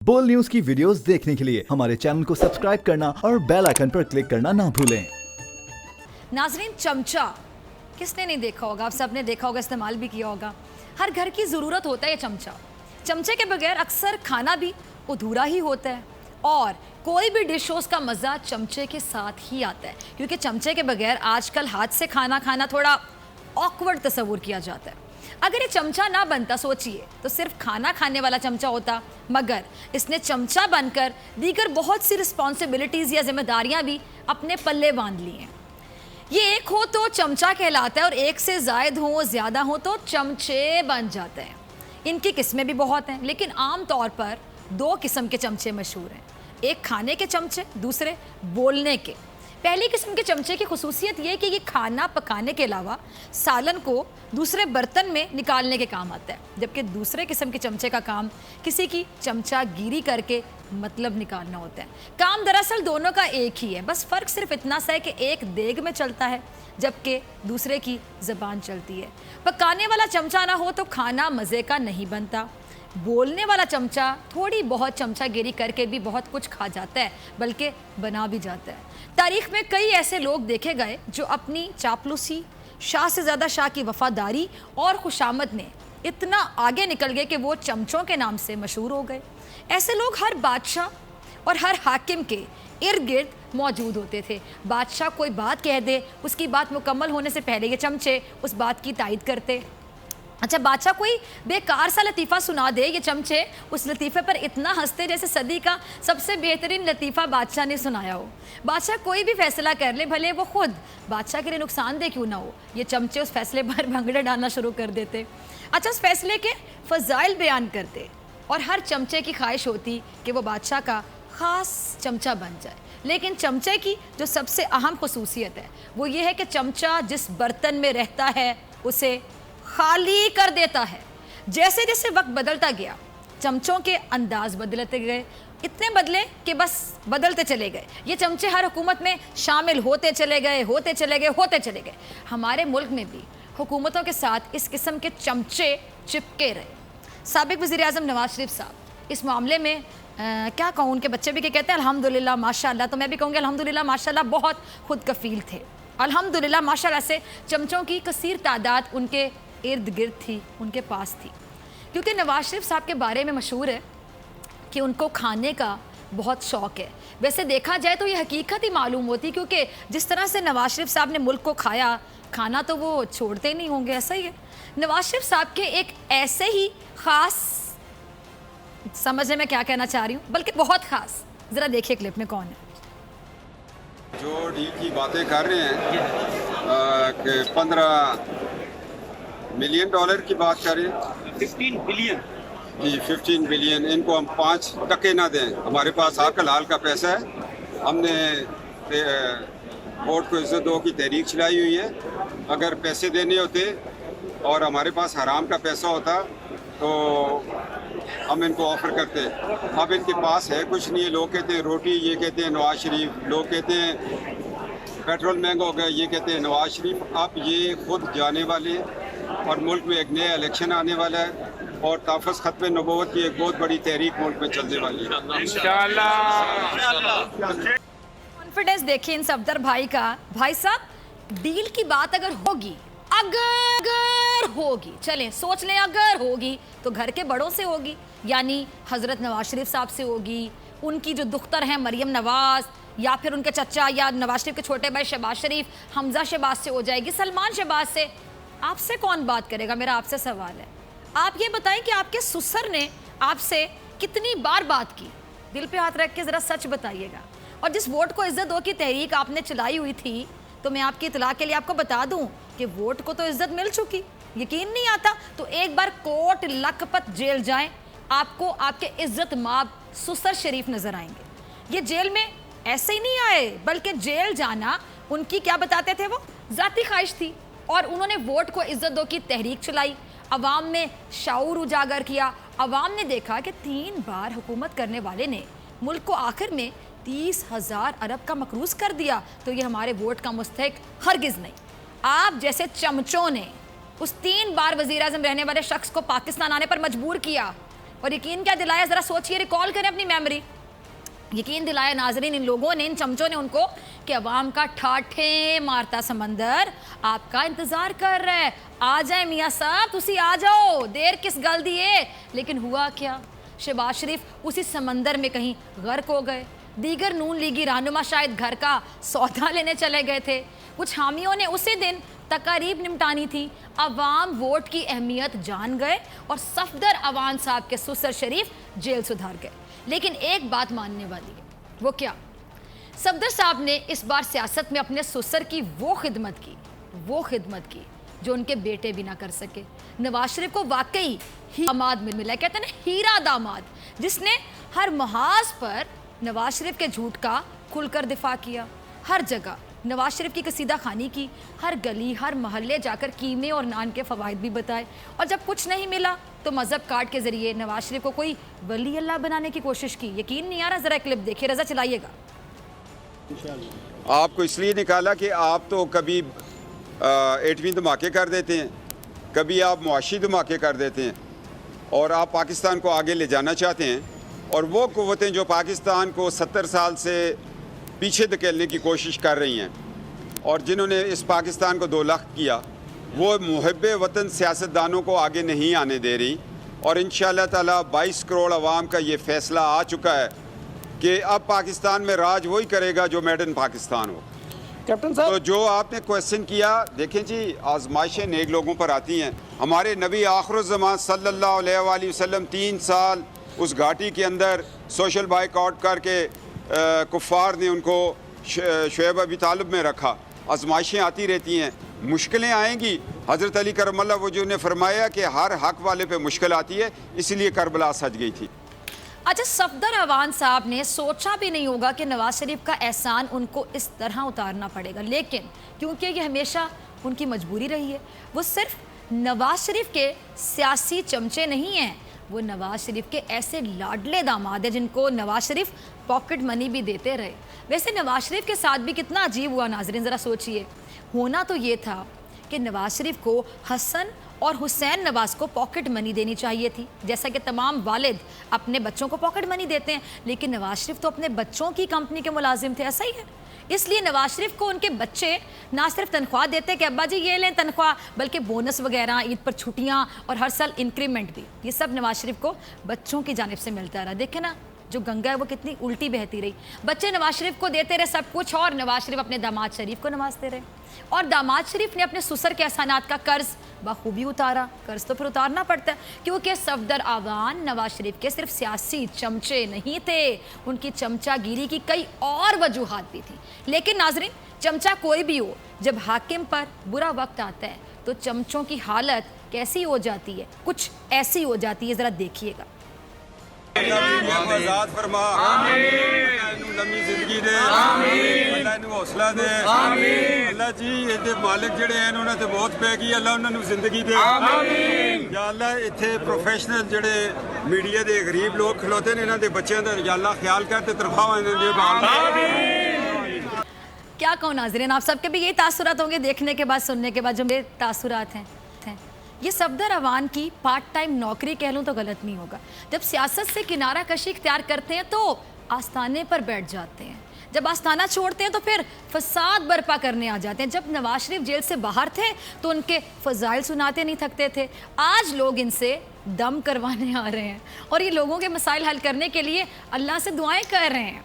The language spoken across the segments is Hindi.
बोल न्यूज की वीडियोस देखने के लिए हमारे चैनल को सब्सक्राइब करना और बेल आइकन पर क्लिक करना ना भूलें। नाजरीन, चमचा किसने नहीं देखा होगा, आप सबने देखा होगा, इस्तेमाल भी किया होगा। हर घर की ज़रूरत होता है ये चमचा। चमचे के बगैर अक्सर खाना भी अधूरा ही होता है और कोई भी डिश हो उसका मज़ा चमचे के साथ ही आता है, क्योंकि चमचे के बगैर आजकल हाथ से खाना खाना थोड़ा ऑकवर्ड तस्वुर किया जाता है। अगर ये चमचा ना बनता, सोचिए, तो सिर्फ खाना खाने वाला चमचा होता, मगर इसने चमचा बनकर दीगर बहुत सी रिस्पॉन्सिबिलिटीज़ या जिम्मेदारियां भी अपने पल्ले बांध ली हैं। ये एक हो तो चमचा कहलाता है और एक से जायद हो, ज़्यादा हो तो चमचे बन जाते हैं। इनकी किस्में भी बहुत हैं, लेकिन आम तौर पर दो किस्म के चमचे मशहूर हैं। एक खाने के चमचे, दूसरे बोलने के। पहली किस्म के चमचे की खुसूसियत ये कि ये खाना पकाने के अलावा सालन को दूसरे बर्तन में निकालने के काम आता है, जबकि दूसरे किस्म के चमचे का काम किसी की चमचागिरी करके मतलब निकालना होता है। काम दरअसल दोनों का एक ही है, बस फ़र्क सिर्फ इतना सा है कि एक देग में चलता है जबकि दूसरे की ज़बान चलती है। पकाने वाला चमचा ना हो तो खाना मज़े का नहीं बनता। बोलने वाला चमचा थोड़ी बहुत चमचागिरी करके भी बहुत कुछ खा जाता है, बल्कि बना भी जाता है। तारीख में कई ऐसे लोग देखे गए जो अपनी चापलूसी, शाह से ज़्यादा शाह की वफादारी और खुशामद में इतना आगे निकल गए कि वो चमचों के नाम से मशहूर हो गए। ऐसे लोग हर बादशाह और हर हाकिम के इर्द गिर्द मौजूद होते थे। बादशाह कोई बात कह दे, उसकी बात मुकम्मल होने से पहले ये चमचे उस बात की तायद करते। अच्छा, बादशाह कोई बेकार सा लतीफ़ा सुना दे, ये चमचे उस लतीफ़े पर इतना हंसते जैसे सदी का सबसे बेहतरीन लतीफ़ा बादशाह ने सुनाया हो। बादशाह कोई भी फैसला कर ले, भले वो खुद बादशाह के लिए नुकसानदेह क्यों ना हो, ये चमचे उस फैसले पर भंगड़े डालना शुरू कर देते। अच्छा, उस फैसले के फ़ज़ाइल बयान करते और हर चमचे की ख्वाहिश होती कि वो बादशाह का ख़ास चमचा बन जाए। लेकिन चमचे की जो सबसे अहम खसूसियत है वो ये है कि चमचा जिस बर्तन में रहता है उसे खाली कर देता है। जैसे जैसे वक्त बदलता गया, चमचों के अंदाज बदलते गए, इतने बदले कि बस बदलते चले गए। ये चमचे हर हुकूमत में शामिल होते चले गए। हमारे मुल्क में भी हुकूमतों के साथ इस किस्म के चमचे चिपके रहे। साबिक वज़ीर आज़म नवाज शरीफ साहब इस मामले में क्या कहूँ, उनके बच्चे भी क्या कहते हैं, अल्हम्दुलिल्लाह माशाअल्लाह, तो मैं भी कहूँगी अल्हम्दुलिल्लाह माशाअल्लाह, बहुत खुद कफ़ील थे। अल्हम्दुलिल्लाह माशाअल्लाह से चमचों की कसीर तादाद उनके इर्द गिर्द थी, उनके पास थी, क्योंकि नवाज शरीफ साहब के बारे में मशहूर है कि उनको खाने का बहुत शौक़ है। वैसे देखा जाए तो ये हकीकत ही मालूम होती, क्योंकि जिस तरह से नवाज शरीफ साहब ने मुल्क को खाया, खाना तो वो छोड़ते नहीं होंगे, ऐसा ही है। नवाज शरीफ साहब के एक ऐसे ही ख़ास, समझे मैं क्या कहना चाह रही हूँ, बल्कि बहुत ख़ास, ज़रा देखिए क्लिप में कौन है जो डील की बातें कर रहे हैं कि 15 मिलियन डॉलर की बात करें, 15 बिलियन जी 15 बिलियन, इनको हम 5 टके ना दें। हमारे पास हक हलाल का पैसा है, हमने वोट को इज्जत दो की तहरीक चलाई हुई है। अगर पैसे देने होते और हमारे पास हराम का पैसा होता तो हम इनको ऑफ़र करते। अब इनके पास है कुछ नहीं है। लोग कहते हैं रोटी, ये कहते हैं नवाज शरीफ, लोग कहते हैं पेट्रोल महंगा हो गया, ये कहते हैं नवाज शरीफ। अब ये खुद जाने वाले और मुल्क में एक नया इलेक्शन आने वाला है और ताफ़ुज़ ख़त्म नबूवत की एक बहुत बड़ी तहरीक मुल्क में चलने वाली है इंशाअल्लाह। कॉन्फिडेंस देखिए इन सफदर भाई का। भाई साहब, डील की बात अगर होगी, चलें सोच लें, अगर होगी तो घर के बड़ों से होगी, यानी हज़रत नवाज शरीफ साहब से होगी, उनकी जो दुख्तर हैं मरियम नवाज़, या फिर उनके चचा या नवाज शरीफ के छोटे भाई शहबाज शरीफ, हमजा शहबाज से हो जाएगी, सलमान शहबाज से। आपसे कौन बात करेगा? मेरा आपसे सवाल है, आप ये बताएं कि आपके ससुर ने आपसे कितनी बार बात की? दिल पे हाथ रख के ज़रा सच बताइएगा। और जिस वोट को इज्जत दो की तहरीक आपने चलाई हुई थी, तो मैं आपकी इतला के लिए आपको बता दूं कि वोट को तो इज्जत मिल चुकी। यकीन नहीं आता तो एक बार कोट लखपत जेल जाएं, आपको आपके इज्जत माब ससुर शरीफ नजर आएंगे। ये जेल में ऐसे ही नहीं आए, बल्कि जेल जाना उनकी क्या बताते थे, वो ज़ाती ख्वाहिश थी और उन्होंने वोट को इज्जत दो की तहरीक चलाई, अवाम में शाऊर उजागर किया। अवाम ने देखा कि 3 बार हुकूमत करने वाले ने मुल्क को आखिर में 30,000 अरब का मकरूज़ कर दिया, तो ये हमारे वोट का मुस्तहिक हरगिज़ नहीं। आप जैसे चमचों ने उस 3 बार वज़ीर आज़म रहने वाले शख्स को पाकिस्तान आने पर मजबूर किया। और यकीन क्या दिलाया, ज़रा सोचिए, रिकॉल करें अपनी मेमोरी। यकीन दिलाया नाजरीन इन लोगों ने, इन चमचों ने उनको कि अवाम का ठाठे मारता समंदर आपका इंतज़ार कर रहा है, आ जाए मियाँ साहब, तुसी आ जाओ, देर किस गल दी है। लेकिन हुआ क्या, शहबाज शरीफ उसी समंदर में कहीं गर्क हो गए। दीगर नून लीगी रहनुमा शायद घर का सौदा लेने चले गए थे। कुछ हामियों ने उसी दिन तकारीब निपटानी थी। अवाम वोट की अहमियत जान गए और सफदर अवान साहब के सुसर शरीफ जेल सुधार गए। लेकिन एक बात मानने वाली है, वो क्या, सफदर साहब ने इस बार सियासत में अपने सुसर की वो खिदमत की जो उनके बेटे भी ना कर सके। नवाज शरीफ को वाकई ही दामाद मिला, कहते हैं ना हीरा दामाद, जिसने हर महाज पर नवाज शरीफ के झूठ का खुलकर दिफा किया। हर जगह नवाज शरीफ की कसीदा खानी की, हर गली हर मोहल्ले जाकर कीमे और नान के फ़वाइद भी बताए। और जब कुछ नहीं मिला तो मज़हब कार्ड के ज़रिए नवाज शरीफ को कोई वली अल्लाह बनाने की कोशिश की। यकीन नहीं आ रहा, ज़रा क्लिप देखिए, रज़ा चलाइएगा। आपको इसलिए निकाला कि आप तो कभी एटमी धमाके कर देते हैं, कभी आप मुआशी धमाके कर देते हैं, और आप पाकिस्तान को आगे ले जाना चाहते हैं। और वो क़ुव्वतें जो पाकिस्तान को 70 साल से पीछे धकेलने की कोशिश कर रही हैं और जिन्होंने इस पाकिस्तान को 2 लाख किया, वो मुहब्बे वतन सियासतदानों को आगे नहीं आने दे रही। और इंशाअल्लाह ताला 22 करोड़ आवाम का ये फ़ैसला आ चुका है कि अब पाकिस्तान में राज वही करेगा जो मेड इन पाकिस्तान हो। कैप्टन साहब, तो जो आपने क्वेश्चन किया, देखें जी, आजमाइशें नेक लोगों पर आती हैं। हमारे नबी आखिरुज़्ज़मान सल्लल्लाहु अलैहि वसल्लम 3 साल उस घाटी के अंदर सोशल बाइकआउट करके कुफ़ार ने उनको शुएब अबी तालिब में रखा। आजमाइशें आती रहती हैं, मुश्किलें आएंगी। हज़रत अली करमल्लाह वजह ने फरमाया कि हर हक वाले पे मुश्किल आती है, इसलिए करबला सज गई थी। अच्छा, सफदर अवान साहब ने सोचा भी नहीं होगा कि नवाज शरीफ का एहसान उनको इस तरह उतारना पड़ेगा, लेकिन क्योंकि ये हमेशा उनकी मजबूरी रही है, वो सिर्फ नवाज शरीफ के सियासी चमचे नहीं हैं, वो नवाज शरीफ के ऐसे लाडले दामाद हैं जिनको नवाज शरीफ पॉकेट मनी भी देते रहे। वैसे नवाज शरीफ के साथ भी कितना अजीब हुआ नाजरीन, ज़रा सोचिए। होना तो ये था कि नवाज शरीफ को हसन और हुसैन नवाज को पॉकेट मनी देनी चाहिए थी, जैसा कि तमाम वालिद अपने बच्चों को पॉकेट मनी देते हैं। लेकिन नवाज शरीफ तो अपने बच्चों की कंपनी के मुलाजिम थे, ऐसा ही है। इसलिए नवाज शरीफ को उनके बच्चे ना सिर्फ तनख्वाह देते कि अब्बा जी ये लें तनख्वाह, बल्कि बोनस वगैरह, ईद पर छुट्टियां और हर साल इंक्रीमेंट भी, ये सब नवाज शरीफ को बच्चों की जानिब से मिलता रहा। देखें ना, जो गंगा है वो कितनी उल्टी बहती रही। बच्चे नवाज शरीफ को देते रहे सब कुछ, और नवाज शरीफ अपने दामाद शरीफ को नवाजते रहे। और दामाद शरीफ ने अपने सुसर के एहसानात का कर्ज बखूबी उतारा। कर्ज तो फिर उतारना पड़ता है, क्योंकि सफदर आवान नवाज शरीफ के सिर्फ सियासी चमचे नहीं थे, उनकी चमचागिरी की कई और वजूहात भी थी। लेकिन नाजरीन, चमचा कोई भी हो, जब हाकिम पर बुरा वक्त आता है तो चमचों की हालत कैसी हो जाती है, कुछ ऐसी हो जाती है, ज़रा देखिएगा। आजाद फरमा, आमीन, लंबी जिंदगी दे, आमीन, अल्लाह इन्हू हौसला दे, आमीन, अल्लाह जी इहदे मालिक जिहड़े हैं उन्होंने ते बहुत पै गई, अल्लाह उन्हां नू जिंदगी दे, आमीन। या अल्लाह इत्थे प्रोफेशनल जिहड़े मीडिया दे गरीब लोग खलोते ने, इन्हां दे बच्चों दा या अल्लाह ख्याल कर ते तनख्वाह इन्हां दी बहाल, आमीन। क्या कहूँ नाजरीन, आप सबके भी यही तासुरात होंगे देखने के बाद, सुनने के बाद, जो मेरे तासुरात हैं। ये सफदर अवान की पार्ट टाइम नौकरी कह लूँ तो गलत नहीं होगा। जब सियासत से किनारा कशी इख्तियार करते हैं तो आस्थाने पर बैठ जाते हैं, जब आस्थाना छोड़ते हैं तो फिर फसाद बर्पा करने आ जाते हैं। जब नवाज शरीफ जेल से बाहर थे तो उनके फजाइल सुनाते नहीं थकते थे, आज लोग इनसे दम करवाने आ रहे हैं और ये लोगों के मसाइल हल करने के लिए अल्लाह से दुआएं कर रहे हैं।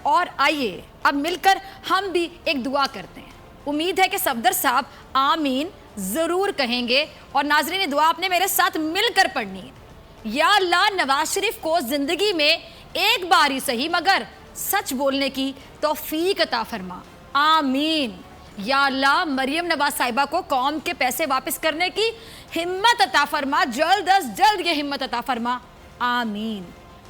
और आइए अब मिलकर हम भी एक दुआ करते हैं। उम्मीद है कि सफदर साहब आमीन ज़रूर कहेंगे। और नाज़रीन, ये दुआ आपने मेरे साथ मिलकर पढ़नी है। या अल्लाह, नवाज शरीफ को ज़िंदगी में एक बार ही सही मगर सच बोलने की तौफीक अता फरमा, आमीन। या अल्लाह, मरियम नवाज साहिबा को कौम के पैसे वापस करने की हिम्मत अता फरमा, जल्द अज जल्द ये हिम्मत अता फरमा, आमीन।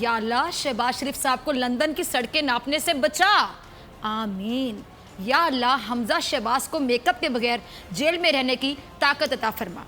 या अल्लाह, शहबाज शरीफ साहब को लंदन की सड़कें नापने से बचा, आमीन। या अल्लाह, हमजा शहबाज को मेकअप के बगैर जेल में रहने की ताकत अता फरमा,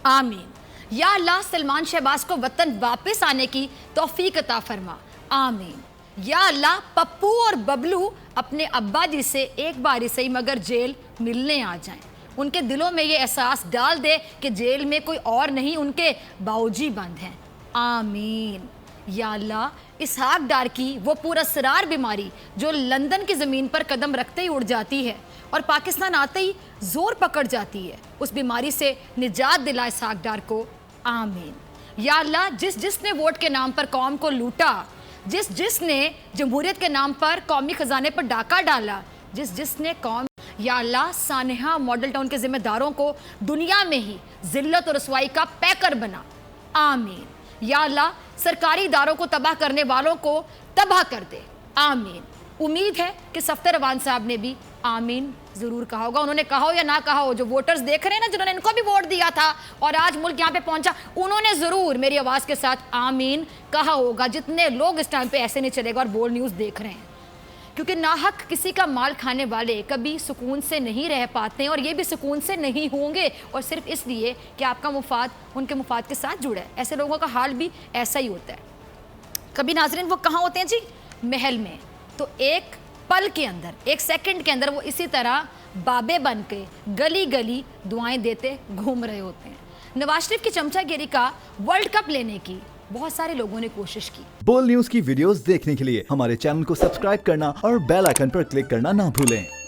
आमीन। या अल्लाह, सलमान शहबाज को वतन वापस आने की तौफीक अता फरमा, आमीन। या अल्लाह, पप्पू और बबलू अपने अब्बा जी से एक बार ही सही मगर जेल मिलने आ जाएं, उनके दिलों में ये एहसास डाल दे कि जेल में कोई और नहीं, उनके बाऊजी बंद हैं, आमीन। या अल्लाह, इसहाक डार की वो पुरअसरार बीमारी जो लंदन की ज़मीन पर कदम रखते ही उड़ जाती है और पाकिस्तान आते ही जोर पकड़ जाती है, उस बीमारी से निजात दिला इसहाक डार को। आमीन। या अल्लाह, जिसने वोट के नाम पर कौम को लूटा, जिसने जमहूरियत के नाम पर कौमी खजाने पर डाका डाला, जिसने कौम, या अल्लाह, सानेहा मॉडल टाउन के जिम्मेदारों को दुनिया में ही जिल्लत और रसवाई का पैकर बना। आमीन। या अल्लाह, सरकारी इदारों को तबाह करने वालों को तबाह कर दे। आमीन। उम्मीद है कि सफ्तर रवान साहब ने भी आमीन ज़रूर कहा होगा। उन्होंने कहा हो या ना कहा हो, जो वोटर्स देख रहे हैं ना, जिन्होंने इनको भी वोट दिया था और आज मुल्क यहाँ पे पहुंचा, उन्होंने ज़रूर मेरी आवाज़ के साथ आमीन कहा होगा। जितने लोग इस टाइम पे ऐसे नहीं चलेगा और बोल न्यूज़ देख रहे हैं, क्योंकि नाहक किसी का माल खाने वाले कभी सुकून से नहीं रह पाते हैं और ये भी सुकून से नहीं होंगे, और सिर्फ इसलिए कि आपका मुफाद उनके मुफाद के साथ जुड़ा है। ऐसे लोगों का हाल भी ऐसा ही होता है। कभी नाजरीन वो कहाँ होते हैं जी? महल में। तो एक पल के अंदर, एक सेकंड के अंदर वो इसी तरह बाबे बन के गली गली दुआएं देते घूम रहे होते हैं। नवाज शरीफ की चमचागिरी का वर्ल्ड कप लेने की बहुत सारे लोगों ने कोशिश की। बोल न्यूज की वीडियोस देखने के लिए हमारे चैनल को सब्सक्राइब करना और बेल आइकन पर क्लिक करना ना भूलें।